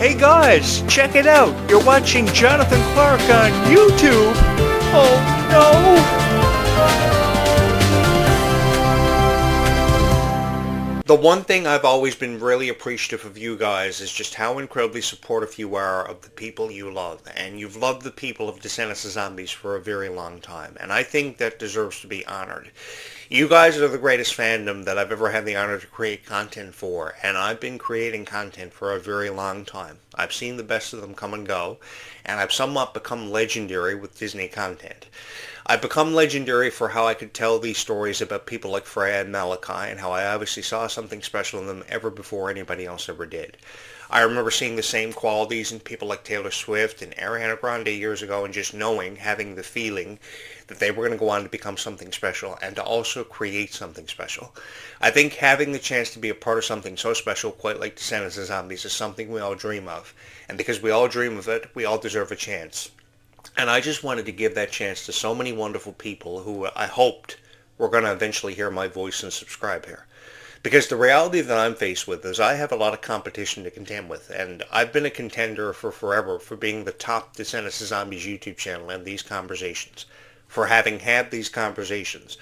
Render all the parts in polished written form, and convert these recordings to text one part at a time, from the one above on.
Hey guys, check it out. You're watching Jonathan Clarke on YouTube. Oh no! The one thing I've always been really appreciative of you guys is just how incredibly supportive you are of the people you love. And you've loved the people of Descendants of Zombies for a very long time. And I think that deserves to be honored. You guys are the greatest fandom that I've ever had the honor to create content for, and I've been creating content for a very long time. I've seen the best of them come and go, and I've somewhat become legendary with Disney content. I've become legendary for how I could tell these stories about people like Freya and Malachi, and how I obviously saw something special in them ever before anybody else ever did. I remember seeing the same qualities in people like Taylor Swift and Ariana Grande years ago, and just knowing, having the feeling that they were going to go on to become something special and to also create something special. I think having the chance to be a part of something so special, quite like Descendants of Zombies, is something we all dream of. And because we all dream of it, we all deserve a chance. And I just wanted to give that chance to so many wonderful people who I hoped were going to eventually hear my voice and subscribe here. Because the reality that I'm faced with is I have a lot of competition to contend with, and I've been a contender for forever for being the top Descendants of Zombies YouTube channel and these conversations, for having had these conversations,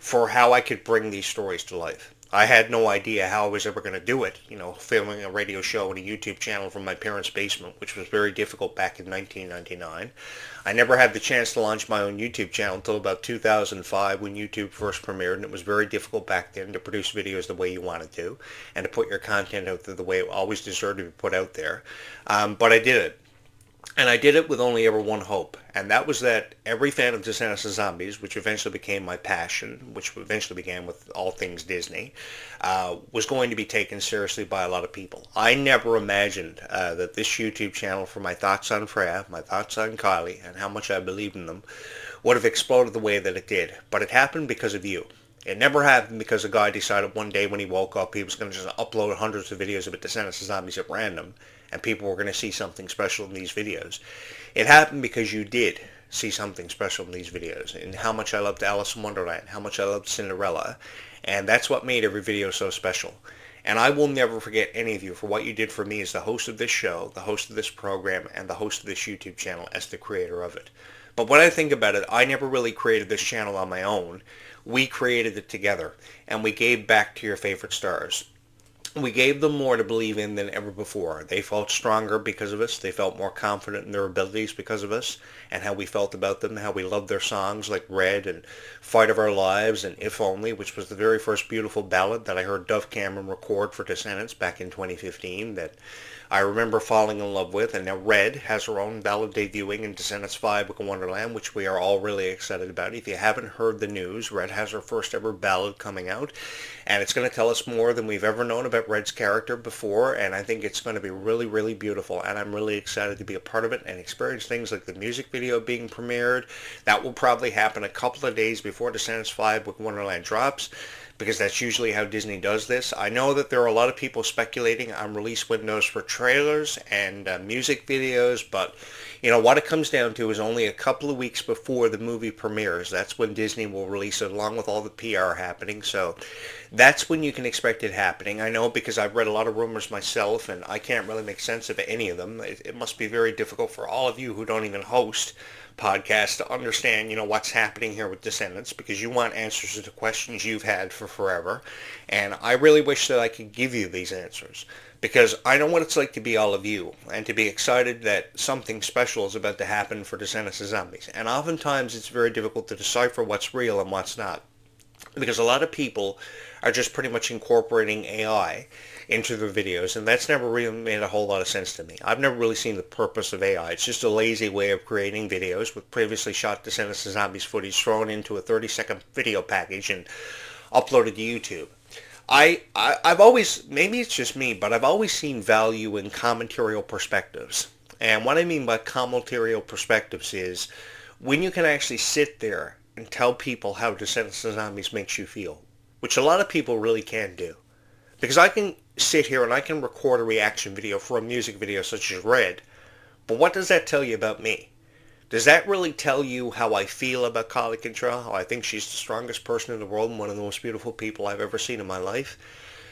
for how I could bring these stories to life. I had no idea how I was ever going to do it, filming a radio show and a YouTube channel from my parents' basement, which was very difficult back in 1999. I never had the chance to launch my own YouTube channel until about 2005 when YouTube first premiered, and it was very difficult back then to produce videos the way you wanted to and to put your content out there the way it always deserved to be put out there. But I did it. And I did it with only ever one hope, and that was that every fan of Descendants of Zombies, which eventually became my passion, which eventually began with all things Disney, was going to be taken seriously by a lot of people. I never imagined that this YouTube channel, for my thoughts on Freya, my thoughts on Kylie, and how much I believed in them, would have exploded the way that it did. But it happened because of you. It never happened because a guy decided one day when he woke up he was going to just upload hundreds of videos of Descendants of Zombies at random, and people were going to see something special in these videos. It happened because you did see something special in these videos, and how much I loved Alice in Wonderland, how much I loved Cinderella, and that's what made every video so special. And I will never forget any of you for what you did for me as the host of this show, the host of this program, and the host of this YouTube channel as the creator of it. But when I think about it, I never really created this channel on my own. We created it together, and we gave back to your favorite stars. We gave them more to believe in than ever before. They felt stronger because of us. They felt more confident in their abilities because of us and how we felt about them, how we loved their songs like Red and Fight of Our Lives and If Only, which was the very first beautiful ballad that I heard Dove Cameron record for Descendants back in 2015 that I remember falling in love with. And now Red has her own ballad debuting in Descendants 5 Book of Wonderland, which we are all really excited about. If you haven't heard the news, Red has her first ever ballad coming out, and it's going to tell us more than we've ever known about Red's character before, and I think it's going to be really, really beautiful, and I'm really excited to be a part of it and experience things like the music video being premiered. That will probably happen a couple of days before Descendants 5 Book of Wonderland drops, because that's usually how Disney does this. I know that there are a lot of people speculating on release windows for trailers and music videos, but what it comes down to is only a couple of weeks before the movie premieres. That's when Disney will release it along with all the PR happening, so that's when you can expect it happening. I know because I've read a lot of rumors myself, and I can't really make sense of any of them. It must be very difficult for all of you who don't even host podcasts to understand, what's happening here with Descendants, because you want answers to the questions you've had for forever, and I really wish that I could give you these answers, because I know what it's like to be all of you, and to be excited that something special is about to happen for Descendants of Zombies, and oftentimes it's very difficult to decipher what's real and what's not, because a lot of people are just pretty much incorporating AI into their videos, and that's never really made a whole lot of sense to me. I've never really seen the purpose of AI. It's just a lazy way of creating videos with previously shot Descendants of Zombies footage thrown into a 30-second video package and uploaded to YouTube. I've always, maybe it's just me, but I've always seen value in commentarial perspectives. And what I mean by commentarial perspectives is when you can actually sit there and tell people how Descendants of Zombies makes you feel, which a lot of people really can do. Because I can sit here and I can record a reaction video for a music video such as Red, but what does that tell you about me? Does that really tell you how I feel about Kylie Contrell, how I think she's the strongest person in the world and one of the most beautiful people I've ever seen in my life?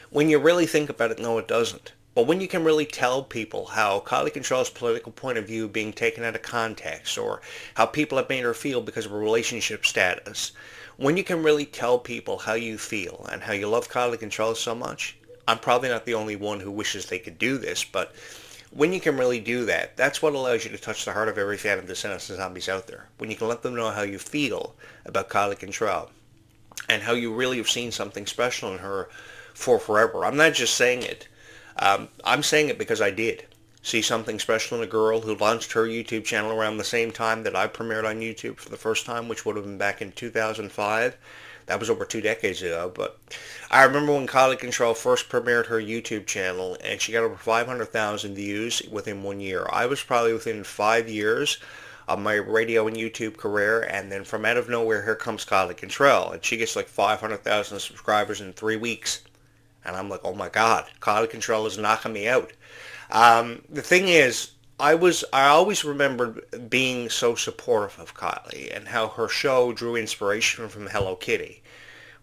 When you really think about it, no, it doesn't. But when you can really tell people how Kylie Control's political point of view being taken out of context, or how people have made her feel because of her relationship status, when you can really tell people how you feel and how you love Kylie Control so much, I'm probably not the only one who wishes they could do this, but when you can really do that, that's what allows you to touch the heart of every fan of Descendants and Zombies out there. When you can let them know how you feel about Kylie Control and how you really have seen something special in her for forever. I'm not just saying it. I'm saying it because I did see something special in a girl who launched her YouTube channel around the same time that I premiered on YouTube for the first time, which would have been back in 2005. That was over 2 decades ago, but I remember when Kylie Control first premiered her YouTube channel, and she got over 500,000 views within 1 year. I was probably within 5 years of my radio and YouTube career, and then from out of nowhere, here comes Kylie Control, and she gets like 500,000 subscribers in 3 weeks. And I'm like, oh my God, Kylie Control is knocking me out. The thing is, I always remembered being so supportive of Kylie and how her show drew inspiration from Hello Kitty.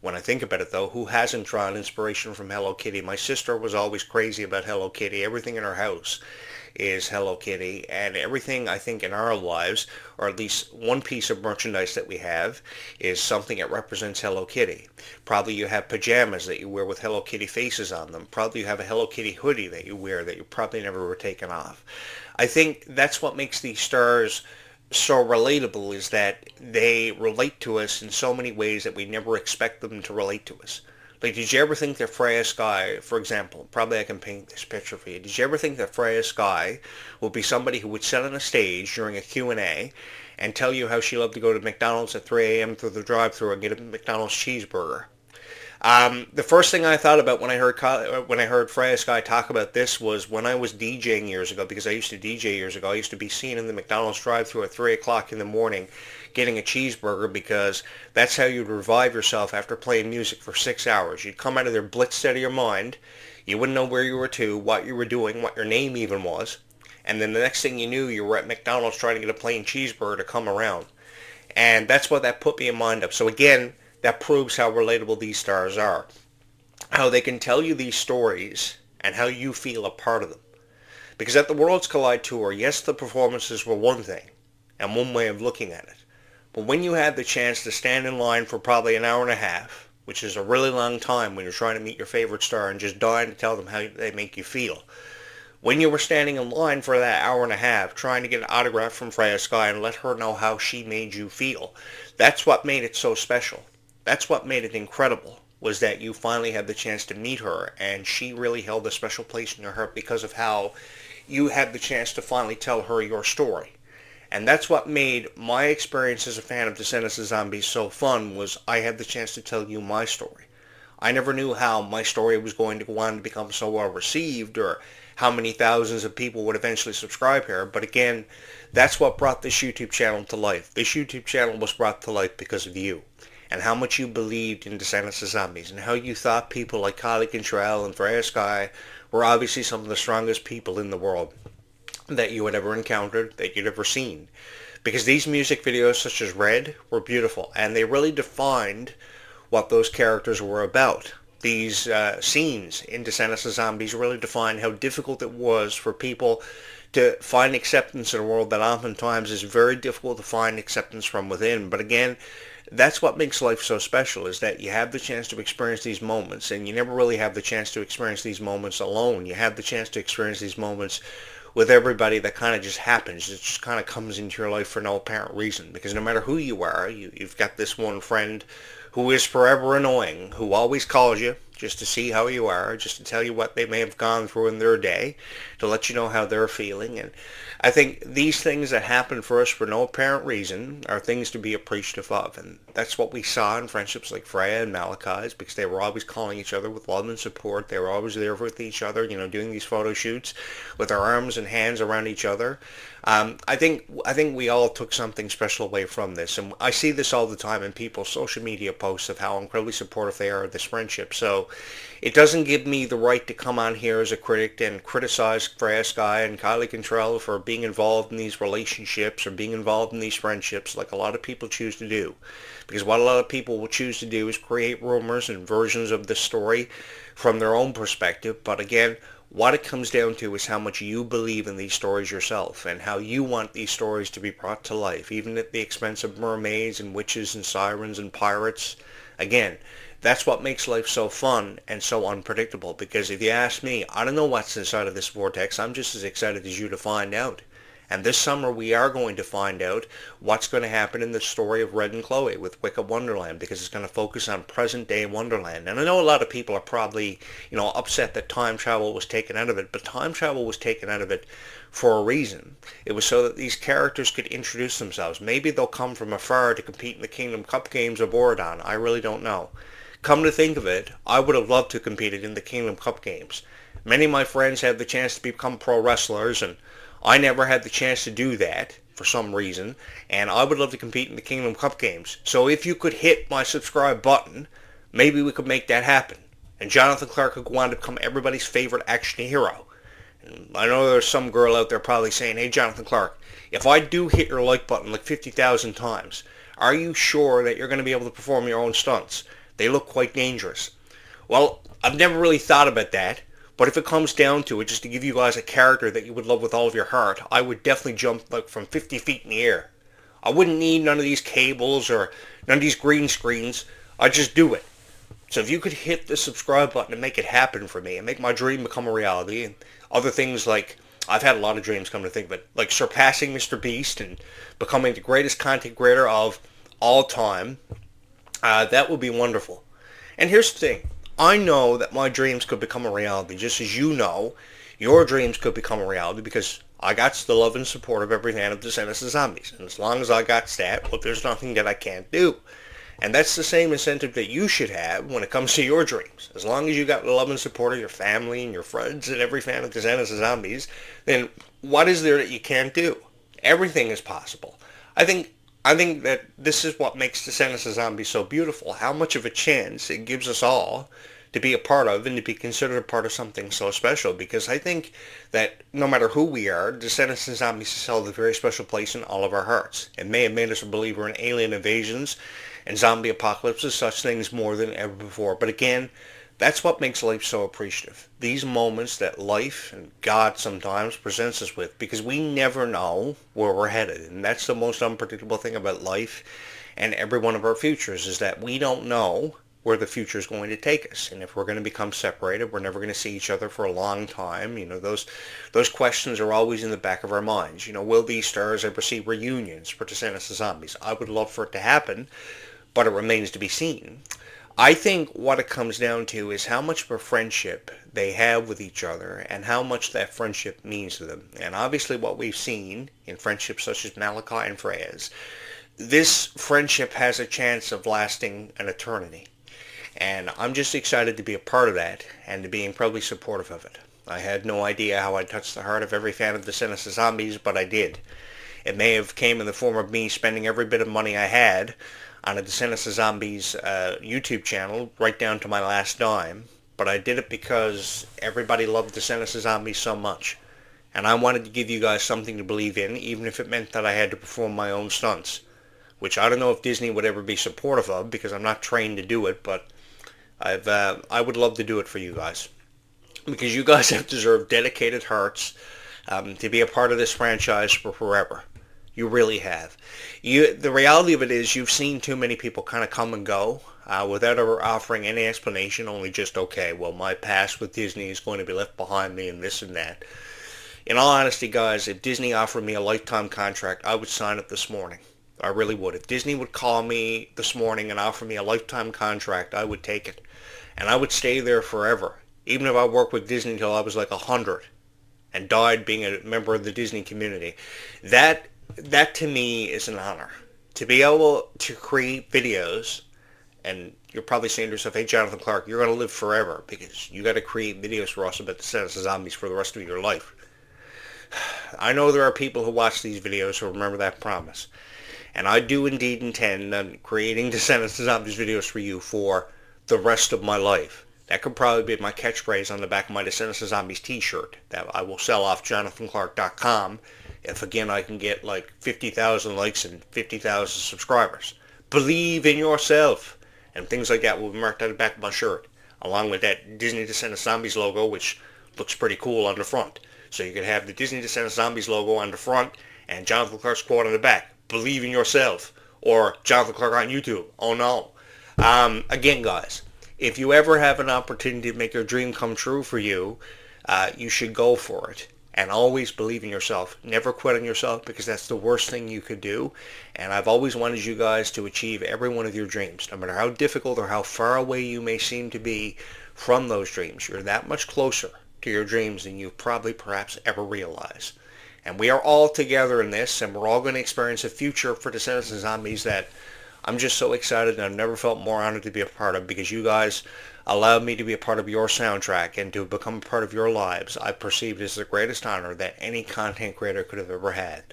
When I think about it, though, who hasn't drawn inspiration from Hello Kitty? My sister was always crazy about Hello Kitty. Everything in her house is Hello Kitty, and everything I think in our lives, or at least one piece of merchandise that we have, is something that represents Hello Kitty. Probably you have pajamas that you wear with Hello Kitty faces on them. Probably you have a Hello Kitty hoodie that you wear that you probably never were taken off. I think that's what makes these stars so relatable, is that they relate to us in so many ways that we never expect them to relate to us. Like, did you ever think that Freya Sky, for example, probably I can paint this picture for you. Did you ever think that Freya Sky would be somebody who would sit on a stage during a Q&A and tell you how she loved to go to McDonald's at 3 a.m. through the drive-thru and get a McDonald's cheeseburger? The first thing I thought about when I heard Freya Sky talk about this was when I was DJing years ago, because I used to DJ years ago. I used to be seen in the McDonald's drive-thru at 3 o'clock in the morning getting a cheeseburger, because that's how you'd revive yourself after playing music for 6 hours. You'd come out of there blitzed out of your mind. You wouldn't know where you were to, what you were doing, what your name even was. And then the next thing you knew, you were at McDonald's trying to get a plain cheeseburger to come around. And that's what that put me in mind of. So again, that proves how relatable these stars are. How they can tell you these stories and how you feel a part of them. Because at the Worlds Collide Tour, yes, the performances were one thing and one way of looking at it. But when you had the chance to stand in line for probably an hour and a half, which is a really long time when you're trying to meet your favorite star and just dying to tell them how they make you feel. When you were standing in line for that hour and a half, trying to get an autograph from Freya Sky and let her know how she made you feel, that's what made it so special. That's what made it incredible, was that you finally had the chance to meet her, and she really held a special place in your heart because of how you had the chance to finally tell her your story. And that's what made my experience as a fan of Descendants of Zombies so fun, was I had the chance to tell you my story. I never knew how my story was going to go on to become so well received, or how many thousands of people would eventually subscribe here. But again, that's what brought this YouTube channel to life. This YouTube channel was brought to life because of you, and how much you believed in Descendants of Zombies, and how you thought people like Kylie Control and Freya Sky were obviously some of the strongest people in the world that you had ever encountered, that you'd ever seen. Because these music videos, such as Red, were beautiful, and they really defined what those characters were about. These scenes in Descendants of Zombies really defined how difficult it was for people to find acceptance in a world that oftentimes is very difficult to find acceptance from within. But again, that's what makes life so special, is that you have the chance to experience these moments, and you never really have the chance to experience these moments alone. You have the chance to experience these moments with everybody. That kind of just happens. It just kind of comes into your life for no apparent reason, because no matter who you are, you've got this one friend who is forever annoying, who always calls you just to see how you are, just to tell you what they may have gone through in their day, to let you know how they're feeling. And I think these things that happen for us for no apparent reason are things to be appreciative of. And that's what we saw in friendships like Freya and Malachi's, because they were always calling each other with love and support. They were always there with each other, doing these photo shoots with our arms and hands around each other. I think we all took something special away from this, and I see this all the time in people's social media posts of how incredibly supportive they are of this friendship. So it doesn't give me the right to come on here as a critic and criticize Freya Sky and Kylie Control for being involved in these relationships or being involved in these friendships like a lot of people choose to do. Because what a lot of people will choose to do is create rumors and versions of the story from their own perspective. But again, What it comes down to is how much you believe in these stories yourself and how you want these stories to be brought to life, even at the expense of mermaids and witches and sirens and pirates. Again, that's what makes life so fun and so unpredictable, because if you ask me, I don't know what's inside of this vortex. I'm just as excited as you to find out. And this summer we are going to find out what's going to happen in the story of Red and Chloe with Wicked Wonderland, because it's going to focus on present day Wonderland. And I know a lot of people are probably, upset that time travel was taken out of it, but time travel was taken out of it for a reason. It was so that these characters could introduce themselves. Maybe they'll come from afar to compete in the Kingdom Cup games of Borodon. I really don't know. Come to think of it, I would have loved to have competed in the Kingdom Cup games. Many of my friends had the chance to become pro wrestlers, and I never had the chance to do that for some reason, and I would love to compete in the Kingdom Cup games. So if you could hit my subscribe button, maybe we could make that happen. And Jonathan Clarke could go on to become everybody's favorite action hero. And I know there's some girl out there probably saying, hey Jonathan Clarke, if I do hit your like button like 50,000 times, are you sure that you're going to be able to perform your own stunts? They look quite dangerous. Well, I've never really thought about that. But if it comes down to it, just to give you guys a character that you would love with all of your heart, I would definitely jump like from 50 feet in the air. I wouldn't need none of these cables or none of these green screens. I'd just do it. So if you could hit the subscribe button and make it happen for me and make my dream become a reality, and other things like, I've had a lot of dreams come to think of it, like surpassing Mr. Beast and becoming the greatest content creator of all time, that would be wonderful. And here's the thing. I know that my dreams could become a reality, just as you know your dreams could become a reality, because I got the love and support of every fan of Descendants and Zombies. And as long as I got that, well, there's nothing that I can't do. And that's the same incentive that you should have when it comes to your dreams. As long as you got the love and support of your family and your friends and every fan of Descendants and Zombies, then what is there that you can't do? Everything is possible. I think that this is what makes Descendants of Zombies so beautiful, how much of a chance it gives us all to be a part of and to be considered a part of something so special, because I think that no matter who we are, Descendants of Zombies has held a very special place in all of our hearts. It may have made us a believer in alien invasions and zombie apocalypses, such things more than ever before. But again, that's what makes life so appreciative. These moments that life and God sometimes presents us with, because we never know where we're headed. And that's the most unpredictable thing about life and every one of our futures, is that we don't know where the future is going to take us. And if we're going to become separated, we're never going to see each other for a long time. Those questions are always in the back of our minds. Will these stars ever see reunions for Descendants of Zombies? I would love for it to happen, but it remains to be seen. I think what it comes down to is how much of a friendship they have with each other and how much that friendship means to them. And obviously what we've seen in friendships such as Malachi and Freya's, this friendship has a chance of lasting an eternity. And I'm just excited to be a part of that and to be incredibly supportive of it. I had no idea how I'd touch the heart of every fan of Descendants of Zombies, but I did. It may have came in the form of me spending every bit of money I had on a Descendants of Zombies YouTube channel, right down to my last dime. But I did it because everybody loved Descendants of Zombies so much. And I wanted to give you guys something to believe in, even if it meant that I had to perform my own stunts. Which I don't know if Disney would ever be supportive of, because I'm not trained to do it, but I would love to do it for you guys. Because you guys have deserved dedicated hearts to be a part of this franchise for forever. You really have. The reality of it is you've seen too many people kind of come and go without ever offering any explanation, only just, okay, well, my past with Disney is going to be left behind me and this and that. In all honesty, guys, if Disney offered me a lifetime contract, I would sign it this morning. I really would. If Disney would call me this morning and offer me a lifetime contract, I would take it. And I would stay there forever, even if I worked with Disney until I was like 100 and died being a member of the Disney community. That to me is an honor. To be able to create videos, and you're probably saying to yourself, hey Jonathan Clarke, you're going to live forever because you got to create videos for us about the Descendants of Zombies for the rest of your life. I know there are people who watch these videos who remember that promise. And I do indeed intend on creating Descendants of Zombies videos for you for the rest of my life. That could probably be my catchphrase on the back of my Descendants of Zombies t-shirt that I will sell off JonathanClarke.com if, again, I can get like 50,000 likes and 50,000 subscribers. Believe in yourself. And things like that will be marked on the back of my shirt, along with that Disney Descendants Zombies logo, which looks pretty cool on the front. So you could have the Disney Descendants Zombies logo on the front and Jonathan Clarke's quote on the back. Believe in yourself. Or Jonathan Clarke on YouTube. Oh no. Again, guys, if you ever have an opportunity to make your dream come true for you, you should go for it. And always believe in yourself. Never quit on yourself, because that's the worst thing you could do. And I've always wanted you guys to achieve every one of your dreams. No matter how difficult or how far away you may seem to be from those dreams, you're that much closer to your dreams than you probably perhaps ever realize. And we are all together in this, and we're all going to experience a future for Descendants and Zombies that I'm just so excited, and I've never felt more honored to be a part of, because you guys allowed me to be a part of your soundtrack and to become a part of your lives. I perceive it as the greatest honor that any content creator could have ever had.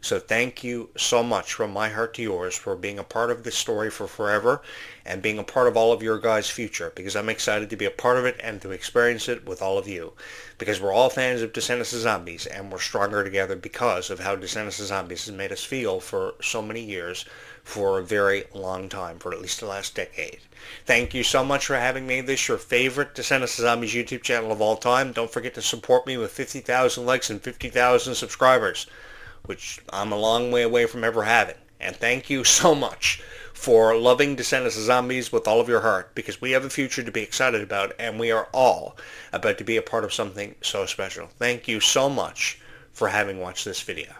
So thank you so much from my heart to yours for being a part of this story for forever and being a part of all of your guys' future, because I'm excited to be a part of it and to experience it with all of you, because we're all fans of Descendants of Zombies, and we're stronger together because of how Descendants of Zombies has made us feel for so many years, for a very long time, for at least the last decade. Thank you so much for having made this your favorite Descendants of Zombies YouTube channel of all time. Don't forget to support me with 50,000 likes and 50,000 subscribers, which I'm a long way away from ever having. And thank you so much for loving Descendants of Zombies with all of your heart, because we have a future to be excited about, and we are all about to be a part of something so special. Thank you so much for having watched this video.